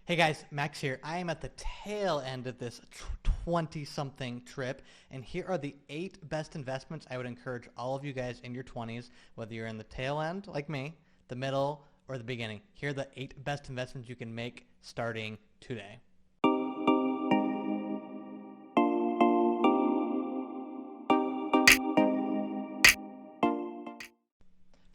Hey guys, Max here. I am at the tail end of this 20-something trip, and here are the 8 best investments I would encourage all of you guys in your 20s, whether you're in the tail end like me, the middle, or the beginning. Here are the 8 best investments you can make starting today.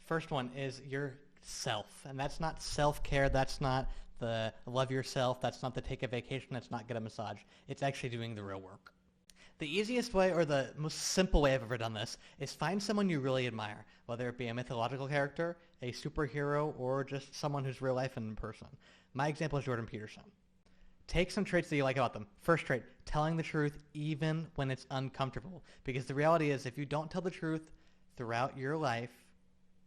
First one is yourself, and that's not self-care, that's not the love yourself, that's not the take a vacation, that's not get a massage. It's actually doing the real work. The easiest way, or the most simple way I've ever done this, is find someone you really admire, whether it be a mythological character, a superhero, or just someone who's real life and in person. My example is Jordan Peterson. Take some traits that you like about them. First trait, telling the truth even when it's uncomfortable. Because the reality is, if you don't tell the truth throughout your life,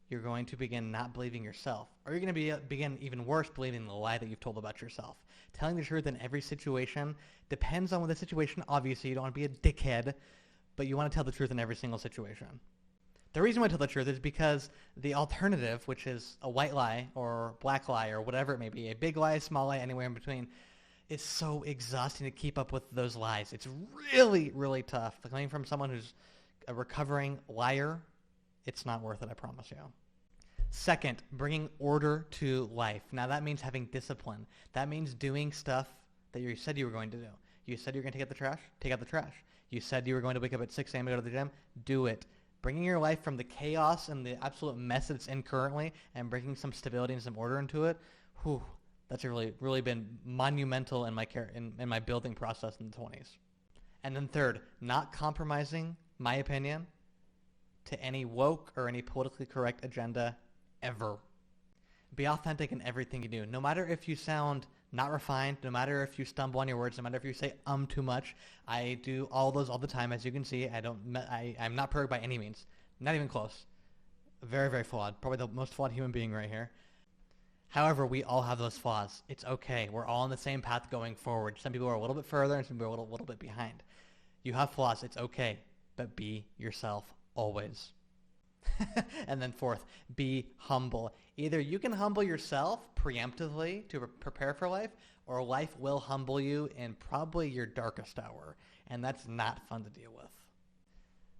you're going to begin not believing yourself. Or you're going to begin even worse believing the lie that you've told about yourself. Telling the truth in every situation depends on the situation. Obviously, you don't want to be a dickhead, but you want to tell the truth in every single situation. The reason why I tell the truth is because the alternative, which is a white lie or black lie or whatever it may be, a big lie, a small lie, anywhere in between, is so exhausting to keep up with those lies. It's really, really tough. Coming from someone who's a recovering liar, it's not worth it, I promise you. Second, bringing order to life. Now that means having discipline. That means doing stuff that you said you were going to do. You said you were going to take out the trash? Take out the trash. You said you were going to wake up at 6 a.m. to go to the gym? Do it. Bringing your life from the chaos and the absolute mess that it's in currently and bringing some stability and some order into it, whew, that's really, really been monumental in my building process in the 20s. And then third, not compromising my opinion to any woke or any politically correct agenda ever. Be authentic in everything you do. No matter if you sound not refined, no matter if you stumble on your words, no matter if you say too much. I do all those all the time, as you can see. I'm not perfect by any means. Not even close. Very, very flawed. Probably the most flawed human being right here. However, we all have those flaws. It's okay. We're all on the same path going forward. Some people are a little bit further and some people are a little bit behind. You have flaws. It's okay. But be yourself always. And then fourth, be humble. Either you can humble yourself preemptively to prepare for life, or life will humble you in probably your darkest hour. And that's not fun to deal with.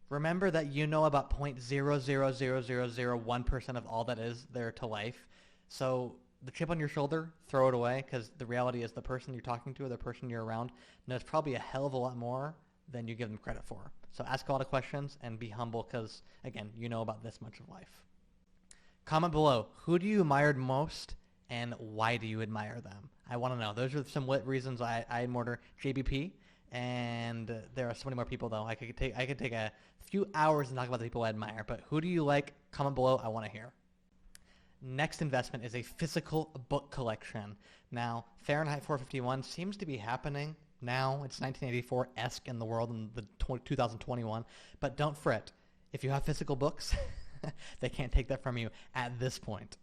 Remember that you know about 0.00001% of all that is there to life. So the chip on your shoulder, throw it away, because the reality is the person you're talking to or the person you're around knows probably a hell of a lot more than you give them credit for. So ask a lot of questions and be humble because, again, you know about this much of life. Comment below, who do you admire most and why do you admire them? I want to know. Those are some reasons I admire JBP, and there are so many more people, though. I could take a few hours and talk about the people I admire, but who do you like? Comment below. I want to hear. Next investment is a physical book collection. Now, Fahrenheit 451 seems to be happening now. It's 1984-esque in the world in the 2021. But don't fret. If you have physical books, they can't take that from you at this point.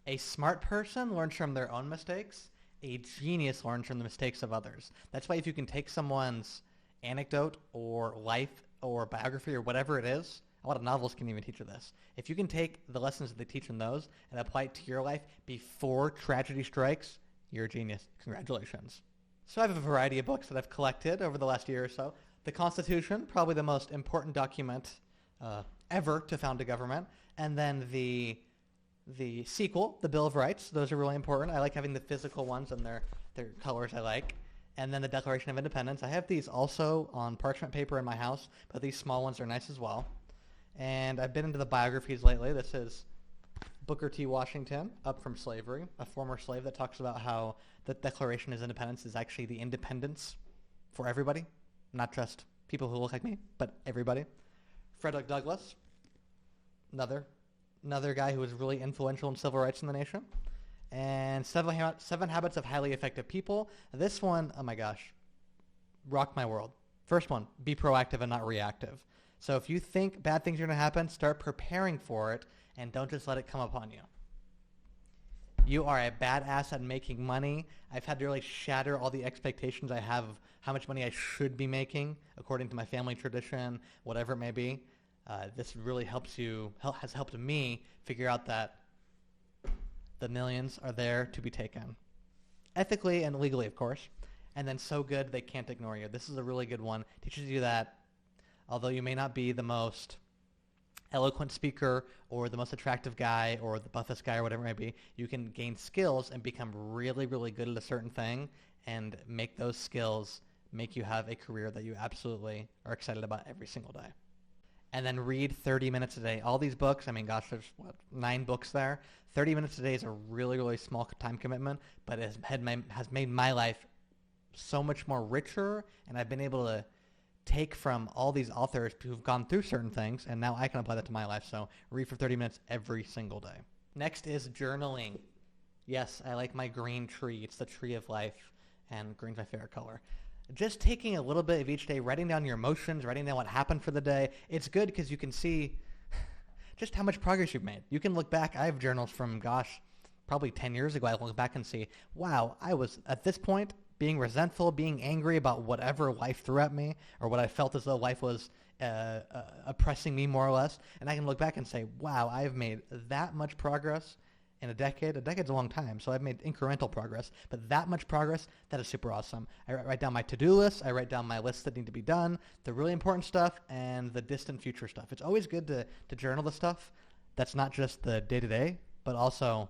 A smart person learns from their own mistakes. A genius learns from the mistakes of others. That's why if you can take someone's anecdote or life or biography or whatever it is, a lot of novels can even teach you this. If you can take the lessons that they teach in those and apply it to your life before tragedy strikes, you're a genius. Congratulations. So I have a variety of books that I've collected over the last year or so. The Constitution, probably the most important document ever to found a government. And then the sequel, the Bill of Rights. Those are really important. I like having the physical ones and their colors I like. And then the Declaration of Independence. I have these also on parchment paper in my house, but these small ones are nice as well. And I've been into the biographies lately. This is Booker T. Washington, Up from Slavery, a former slave that talks about how the Declaration of Independence is actually the independence for everybody, not just people who look like me, but everybody. Frederick Douglass, another guy who was really influential in civil rights in the nation. And Seven Habits of Highly Effective People. This one, oh my gosh, rocked my world. First one, be proactive and not reactive. So if you think bad things are going to happen, start preparing for it and don't just let it come upon you. You are a badass at making money. I've had to really shatter all the expectations I have of how much money I should be making according to my family tradition, whatever it may be. This really has helped me figure out that the millions are there to be taken. ethically and legally, of course, and then so good they can't ignore you. This is a really good one. Teaches you that although you may not be the most eloquent speaker or the most attractive guy or the buffest guy or whatever it may be, you can gain skills and become really, really good at a certain thing and make those skills make you have a career that you absolutely are excited about every single day. And then read 30 minutes a day. All these books, I mean, gosh, there's 9 books there. 30 minutes a day is a really, really small time commitment, but it has made my life so much more richer, and I've been able to take from all these authors who've gone through certain things, and now I can apply that to my life. So read for 30 minutes every single day. Next is journaling. Yes, I like my green tree. It's the tree of life, and green's my favorite color. Just taking a little bit of each day, writing down your emotions, writing down what happened for the day. It's good because you can see just how much progress you've made. You can look back. I have journals from, gosh, probably 10 years ago. I look back and see, wow, I was at this point being resentful, being angry about whatever life threw at me or what I felt as though life was oppressing me more or less. And I can look back and say, wow, I've made that much progress in a decade. A decade's a long time, so I've made incremental progress. But that much progress, that is super awesome. I write down my to-do list. I write down my lists that need to be done, the really important stuff, and the distant future stuff. It's always good to journal the stuff that's not just the day-to-day, but also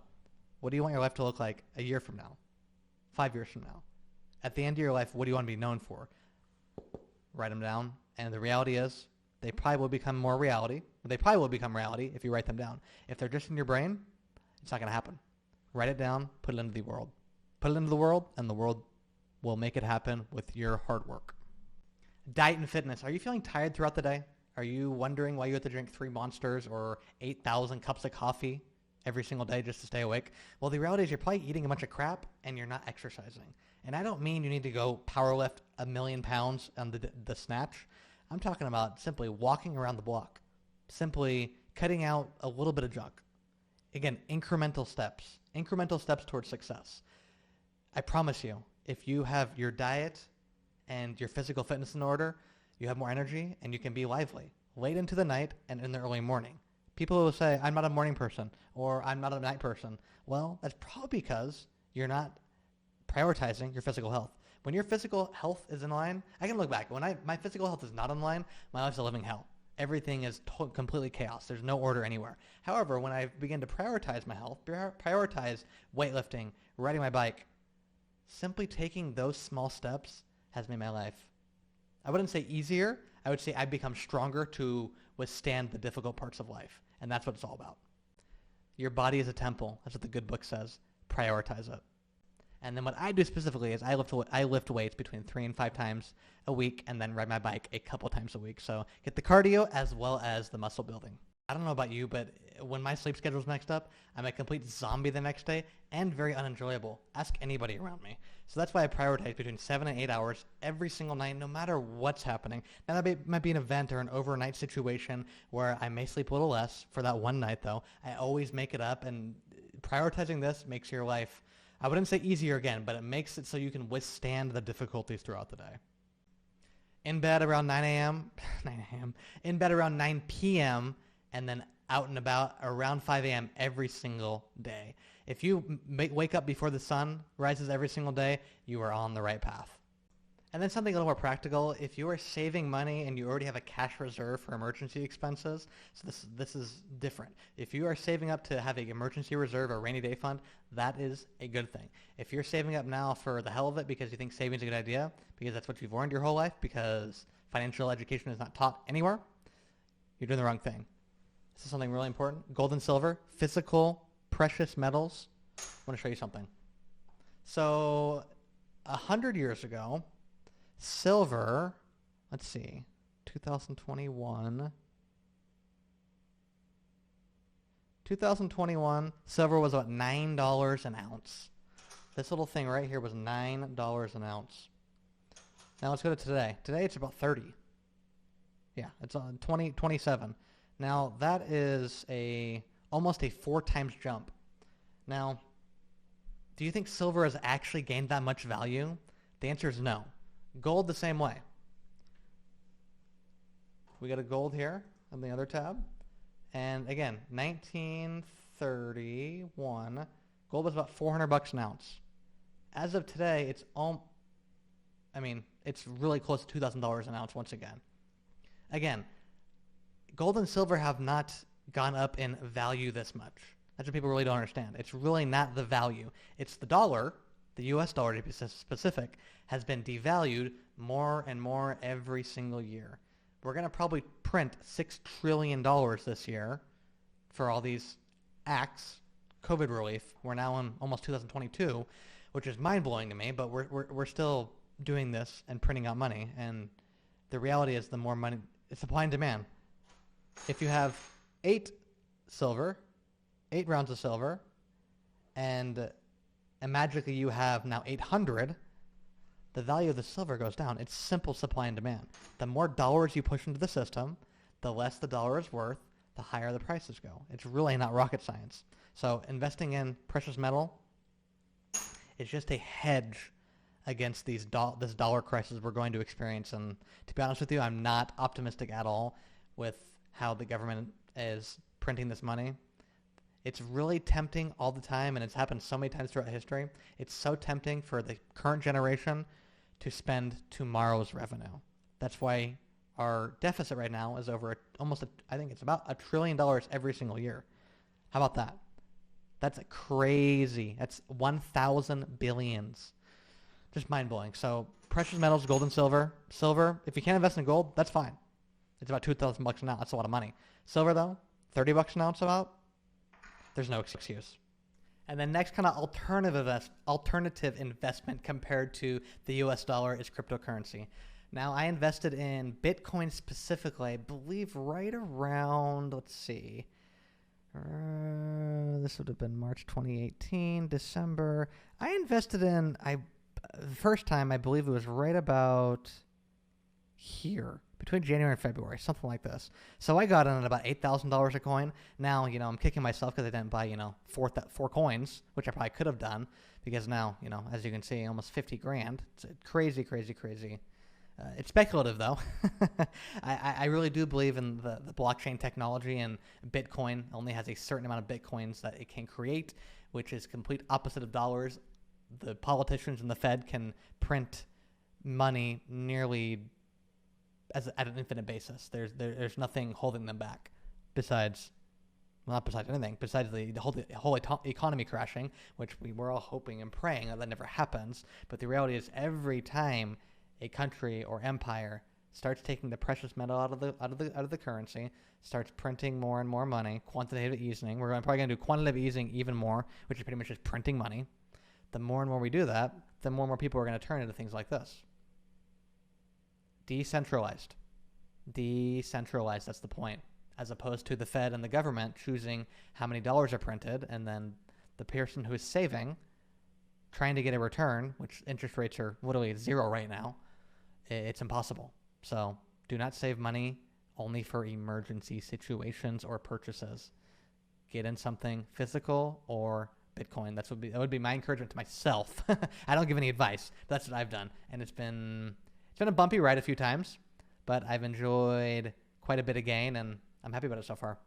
what do you want your life to look like a year from now, 5 years from now? At the end of your life, what do you want to be known for? Write them down. And the reality is they probably will become more reality. They probably will become reality if you write them down. If they're just in your brain, it's not going to happen. Write it down, put it into the world. Put it into the world, and the world will make it happen with your hard work. Diet and fitness. Are you feeling tired throughout the day? Are you wondering why you have to drink 3 Monsters or 8,000 cups of coffee every single day just to stay awake? Well, the reality is you're probably eating a bunch of crap and you're not exercising. And I don't mean you need to go power lift 1,000,000 pounds on the snatch. I'm talking about simply walking around the block, simply cutting out a little bit of junk. Again, incremental steps towards success. I promise you, if you have your diet and your physical fitness in order, you have more energy and you can be lively late into the night and in the early morning. People will say, I'm not a morning person or I'm not a night person. Well, that's probably because you're not prioritizing your physical health. When your physical health is in line, I can look back. When my physical health is not in line, my life's a living hell. Everything is completely chaos. There's no order anywhere. However, when I begin to prioritize my health, prioritize weightlifting, riding my bike, simply taking those small steps has made my life, I wouldn't say easier. I would say I've become stronger to withstand the difficult parts of life. And that's what it's all about. Your body is a temple. That's what the good book says. Prioritize it. And then what I do specifically is I lift weights between 3 and 5 times a week and then ride my bike a couple times a week. So get the cardio as well as the muscle building. I don't know about you, but when my sleep schedule is mixed up, I'm a complete zombie the next day and very unenjoyable. Ask anybody around me. So that's why I prioritize between 7 and 8 hours every single night, no matter what's happening. Now, that might be an event or an overnight situation where I may sleep a little less for that one night, though. I always make it up, and prioritizing this makes your life, I wouldn't say easier again, but it makes it so you can withstand the difficulties throughout the day. In bed around 9 a.m., in bed around 9 p.m., and then out and about around 5 a.m. every single day. If you wake up before the sun rises every single day, you are on the right path. And then something a little more practical, if you are saving money and you already have a cash reserve for emergency expenses, so this is different. If you are saving up to have an emergency reserve or rainy day fund, that is a good thing. If you're saving up now for the hell of it because you think saving is a good idea, because that's what you've learned your whole life, because financial education is not taught anywhere, you're doing the wrong thing. This is something really important. Gold and silver, physical, precious metals. I want to show you something. So 100 years ago, silver, let's see, 2021, silver was about $9 an ounce. This little thing right here was $9 an ounce. Now let's go to today. Today it's about 30. Yeah, it's on 27. Now that is almost a 4 times jump. Now, do you think silver has actually gained that much value? The answer is no. Gold the same way. We got a gold here on the other tab. And again, 1931, gold was about $400 an ounce. As of today, it's really close to $2,000 an ounce once again. Again, gold and silver have not gone up in value this much. That's what people really don't understand. It's really not the value. It's the dollar, the US dollar to be specific, has been devalued more and more every single year. We're going to probably print $6 trillion this year for all these acts, COVID relief. We're now in almost 2022, which is mind-blowing to me, but we're still doing this and printing out money. And the reality is the more money, it's supply and demand. If you have 8 rounds of silver, and magically you have now 800, the value of the silver goes down. It's simple supply and demand. The more dollars you push into the system, the less the dollar is worth, the higher the prices go. It's really not rocket science. So investing in precious metal is just a hedge against this dollar crisis we're going to experience. And to be honest with you, I'm not optimistic at all with how the government is printing this money. It's really tempting all the time, and it's happened so many times throughout history. It's so tempting for the current generation to spend tomorrow's revenue. That's why our deficit right now is over I think it's about $1 trillion every single year. How about that? That's crazy. That's 1,000 billions. Just mind-blowing. So precious metals, gold and silver. Silver, if you can't invest in gold, that's fine. It's about $2,000 an ounce. That's a lot of money. Silver, though, $30 an ounce about. There's no excuse. And the next kind of alternative investment compared to the US dollar is cryptocurrency. Now, I invested in Bitcoin specifically, I believe right around, this would have been March 2018, December. I invested in, first time, I believe it was right about here, between January and February, something like this. So I got in at about $8,000 a coin. Now, I'm kicking myself because I didn't buy, 4 coins, which I probably could have done, because now, as you can see, almost 50 grand. It's crazy, crazy, crazy. It's speculative, though. I really do believe in the blockchain technology, and Bitcoin only has a certain amount of Bitcoins that it can create, which is complete opposite of dollars. The politicians and the Fed can print money nearly at an infinite basis. There's nothing holding them back besides anything, besides the whole economy crashing, which we were all hoping and praying that never happens. But the reality is, every time a country or empire starts taking the precious metal out of the currency, starts printing more and more money, quantitative easing. We're probably going to do quantitative easing even more, which is pretty much just printing money. The more and more we do that, the more and more people are going to turn into things like this. Decentralized, that's the point. As opposed to the Fed and the government choosing how many dollars are printed, and then the person who is saving, trying to get a return, which interest rates are literally 0 right now, it's impossible. So do not save money only for emergency situations or purchases. Get in something physical or Bitcoin. That would be my encouragement to myself. I don't give any advice, but that's what I've done. And it's been a bumpy ride a few times, but I've enjoyed quite a bit of gain, and I'm happy about it so far.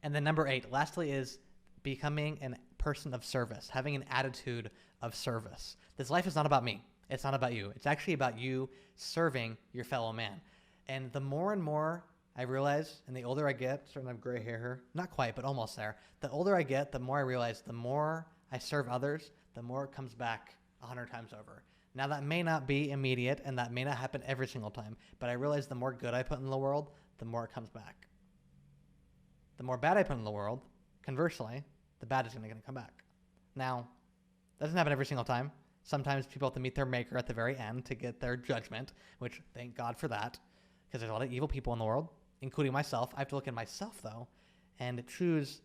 And then number 8, lastly, is becoming a person of service, having an attitude of service. This life is not about me. It's not about you. It's actually about you serving your fellow man. And the more and more I realize, and the older I get, starting to have gray hair here, not quite, but almost there. The older I get, the more I realize the more I serve others, the more it comes back 100 times over. Now, that may not be immediate, and that may not happen every single time, but I realize the more good I put in the world, the more it comes back. The more bad I put in the world, conversely, the bad is going to come back. Now, that doesn't happen every single time. Sometimes people have to meet their maker at the very end to get their judgment, which thank God for that, because there's a lot of evil people in the world, including myself. I have to look at myself, though, and choose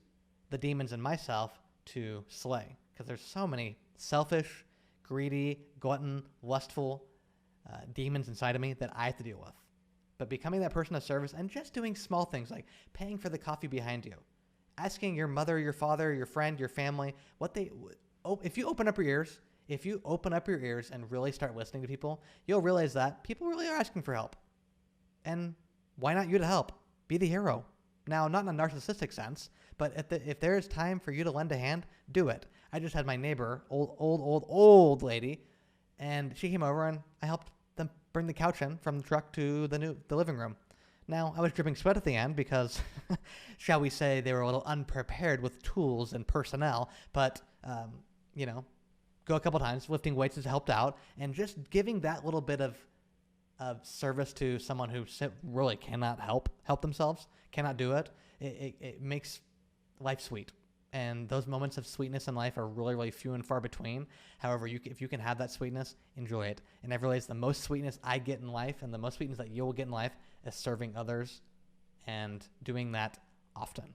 the demons in myself to slay, because there's so many selfish, greedy, glutton, lustful demons inside of me that I have to deal with. But becoming that person of service and just doing small things like paying for the coffee behind you, asking your mother, your father, your friend, your family, if you open up your ears and really start listening to people, you'll realize that people really are asking for help. And why not you to help? Be the hero. Now, not in a narcissistic sense, but if there is time for you to lend a hand, do it. I just had my neighbor, old lady, and she came over and I helped them bring the couch in from the truck to the living room. Now, I was dripping sweat at the end because, shall we say, they were a little unprepared with tools and personnel, but, go a couple times, lifting weights has helped out, and just giving that little bit of service to someone who really cannot help themselves, cannot do it, it makes life sweet. And those moments of sweetness in life are really, really few and far between. However, if you can have that sweetness, enjoy it. And I realize the most sweetness I get in life and the most sweetness that you will get in life is serving others and doing that often.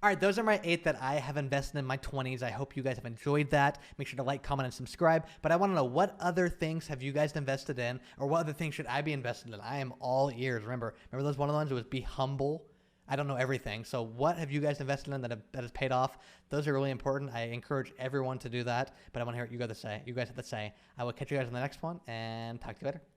All right, those are my 8 that I have invested in my 20s. I hope you guys have enjoyed that. Make sure to like, comment, and subscribe. But I want to know, what other things have you guys invested in, or what other things should I be invested in? I am all ears. Remember those one of the ones that was be humble. I don't know everything. So what have you guys invested in that has paid off? Those are really important. I encourage everyone to do that. But I want to hear what you guys have to say. I will catch you guys in the next one and talk to you later.